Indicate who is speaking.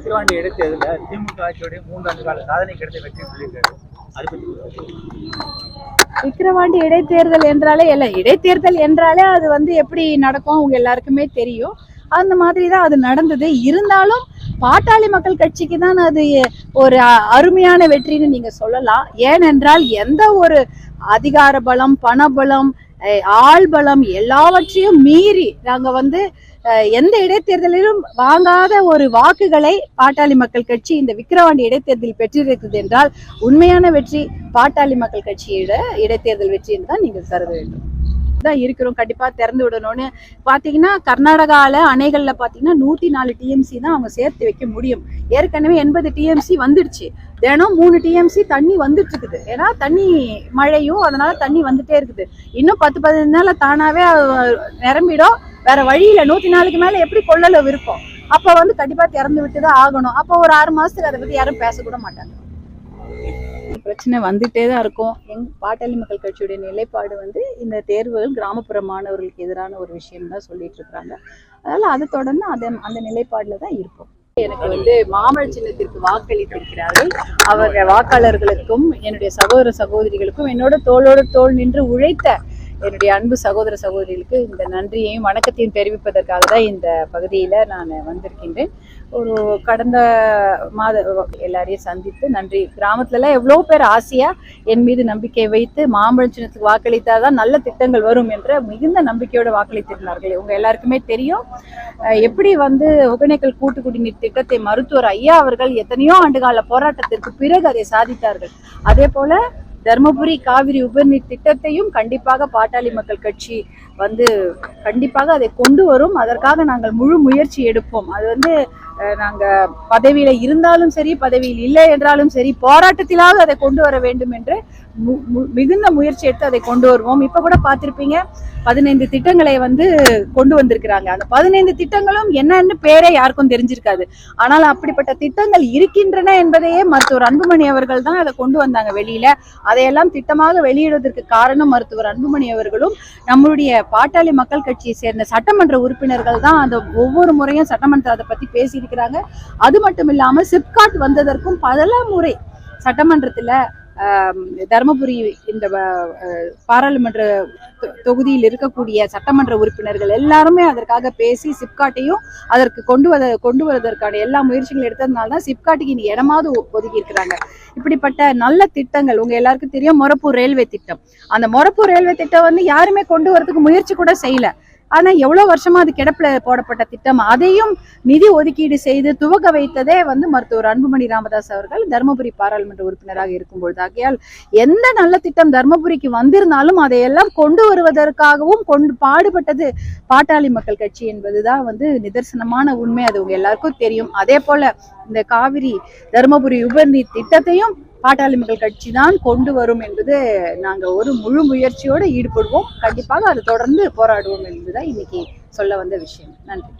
Speaker 1: விக்கிரவாண்டி இடைத்தேர்தலில் திமுக ஆட்சியுடைய 3 ஆண்டு கால சாதனை கிடைத்த வெற்றி சொல்லியிருக்காரு.
Speaker 2: விக்கிரவாண்டி இடைத்தேர்தல் என்றாலே இடைத்தேர்தல் என்றாலே அது வந்து எப்படி நடக்கும் உங்க எல்லாருக்குமே தெரியும். அந்த மாதிரி தான் அது நடந்தது. இருந்தாலும் பாட்டாளி மக்கள் கட்சிக்கு தான் அது ஒரு அருமையான வெற்றின்னு நீங்க சொல்லலாம். ஏனென்றால் எந்த ஒரு அதிகார பலம், பணபலம், ஆள் பலம் எல்லாவற்றையும் மீறி நாங்க வந்து எந்த இடைத்தேர்தலிலும் வாங்காத ஒரு வாக்குகளை பாட்டாளி மக்கள் கட்சி இந்த விக்கிரவாண்டி இடைத்தேர்தலில் பெற்றிருக்கிறது என்றால் உண்மையான வெற்றி பாட்டாளி மக்கள் கட்சியோட இடைத்தேர்தல் வெற்றி என்று தான் நீங்கள் கருத வேண்டும். தான் இருக்கிறோம். கண்டிப்பா திறந்து விடணும்னு பாத்தீங்கன்னா கர்நாடகால அணைகள்ல பாத்தீங்கன்னா 104 டிஎம்சி தான் அவங்க சேர்த்து வைக்க முடியும். ஏற்கனவே 80 டிஎம்சி வந்துடுச்சு. தினம் 3 டிஎம்சி தண்ணி வந்துட்டு இருக்குது. ஏன்னா தண்ணி மழையும் அதனால தண்ணி வந்துட்டே இருக்குது. இன்னும் 10-15 நாள்ல தானாவே நிரம்பிடும். வேற வழியில 104க்கு மேல எப்படி கொள்ளளவு இருக்கும். அப்ப வந்து கண்டிப்பா திறந்து விட்டுதான் ஆகணும். அப்போ ஒரு 6 மாசத்துக்கு அதை பத்தி யாரும் பேசக்கூட மாட்டாங்க. பிரச்சனை வந்துட்டே தான் இருக்கும். பாட்டாளி மக்கள் கட்சியுடைய நிலைப்பாடு வந்து இந்த தேர்வுகள் கிராமப்புற மாணவர்களுக்கு எதிரான ஒரு விஷயம் தான் சொல்லிட்டு இருக்காங்க. அதனால அதை தொடர்ந்து அந்த நிலைப்பாடுல தான் இருக்கும். எனக்கு வந்து மாமழ சின்னத்திற்கு வாக்களித்திருக்கிறார்கள். அவர்கள் வாக்காளர்களுக்கும் என்னுடைய சகோதர சகோதரிகளுக்கும் என்னோட தோளோடு தோள் நின்று உழைத்த என்னுடைய அன்பு சகோதர சகோதரிகளுக்கு இந்த நன்றியையும் வணக்கத்தையும் தெரிவிப்பதற்காக தான் இந்த பகுதியில நான் வந்திருக்கின்றேன். ஒரு கடந்த மாத எல்லாரையும் சந்தித்து நன்றி. கிராமத்துல எல்லாம் எவ்வளவு பேர் ஆசையா என் மீது நம்பிக்கை வைத்து மாம்பழ சின்னத்துக்கு வாக்களித்தாதான் நல்ல திட்டங்கள் வரும் என்ற மிகுந்த நம்பிக்கையோடு வாக்களித்திருந்தார்கள். உங்க எல்லாருக்குமே தெரியும் எப்படி வந்து ஒகேனக்கல் கூட்டு குடிநீர் திட்டத்தை மருத்துவர் ஐயா அவர்கள் எத்தனையோ ஆண்டுகால போராட்டத்திற்கு பிறகு அதை சாதித்தார்கள். அதே போல தர்மபுரி காவிரி உபநீர் திட்டத்தையும் கண்டிப்பாக பாட்டாளி மக்கள் கட்சி வந்து கண்டிப்பாக அதை கொண்டு வரும். அதற்காக நாங்கள் முழு முயற்சி எடுப்போம். அது வந்து நாங்க பதவியில இருந்தாலும் சரி, பதவியில் இல்லை என்றாலும் சரி, போராட்டத்திலாக அதை கொண்டு வர வேண்டும் என்று மிகுந்த முயற்சி எடுத்து அதை கொண்டு வருவோம். இப்ப கூட பார்த்திருப்பீங்க 15 திட்டங்களை வந்து கொண்டு வந்திருக்கிறாங்க. அந்த 15 திட்டங்களும் என்னன்னு பேரே யாருக்கும் தெரிஞ்சிருக்காது. ஆனால் அப்படிப்பட்ட திட்டங்கள் இருக்கின்றன என்பதையே மருத்துவர் அன்புமணி அவர்கள் தான் அதை கொண்டு வந்தாங்க வெளியில. அதையெல்லாம் திட்டமாக வெளியிடுவதற்கு காரணம் மருத்துவர் அன்புமணி அவர்களும் நம்மளுடைய பாட்டாளி மக்கள் கட்சியை சேர்ந்த சட்டமன்ற உறுப்பினர்கள் தான் அந்த ஒவ்வொரு முறையும் சட்டமன்ற அதை பத்தி பேசியிருக்கிறாங்க. அது மட்டும் இல்லாம சிப்காட் வந்ததற்கும் பல முறை சட்டமன்றத்துல தர்மபுரி இந்த பாராளுமன்ற தொகுதியில் இருக்கக்கூடிய சட்டமன்ற உறுப்பினர்கள் எல்லாருமே அதற்காக பேசி சிப்காட்டையும் அதற்கு கொண்டு வருவதற்கான எல்லா முயற்சிகளும் எடுத்ததுனால தான் சிப்காட்டுக்கு இனி இடமாவது ஒதுக்கி இருக்கிறாங்க. இப்படிப்பட்ட நல்ல திட்டங்கள் உங்க எல்லாருக்கும் தெரியும். மொரப்பூர் ரயில்வே திட்டம், அந்த மொரப்பூர் ரயில்வே திட்டம் வந்து யாருமே கொண்டு வரதுக்கு முயற்சி கூட செய்யல. ஆனா எவ்வளவு வருஷமா அது கிடப்புல போடப்பட்ட திட்டம். அதையும் நிதி ஒதுக்கீடு செய்து துவக்க வைத்ததே வந்து மருத்துவர் அன்புமணி ராமதாஸ் அவர்கள் தர்மபுரி பாராளுமன்ற உறுப்பினராக இருக்கும்பொழுது. ஆகையால் எந்த நல்ல திட்டம் தர்மபுரிக்கு வந்திருந்தாலும் அதையெல்லாம் கொண்டு வருவதற்காகவும் பாடுபட்டது பாட்டாளி மக்கள் கட்சி என்பதுதான் வந்து நிதர்சனமான உண்மை. அது உங்க எல்லாருக்கும் தெரியும். அதே போல இந்த காவிரி தர்மபுரி உபநீர் திட்டத்தையும் பாட்டாளி மக்கள் கட்சி தான் கொண்டு வரும் என்பது நாங்க ஒரு முழு முயற்சியோடு ஈடுபடுவோம். கண்டிப்பாக அதை தொடர்ந்து போராடுவோம் என்பதுதான் இன்னைக்கு சொல்ல வந்த விஷயம். நன்றி.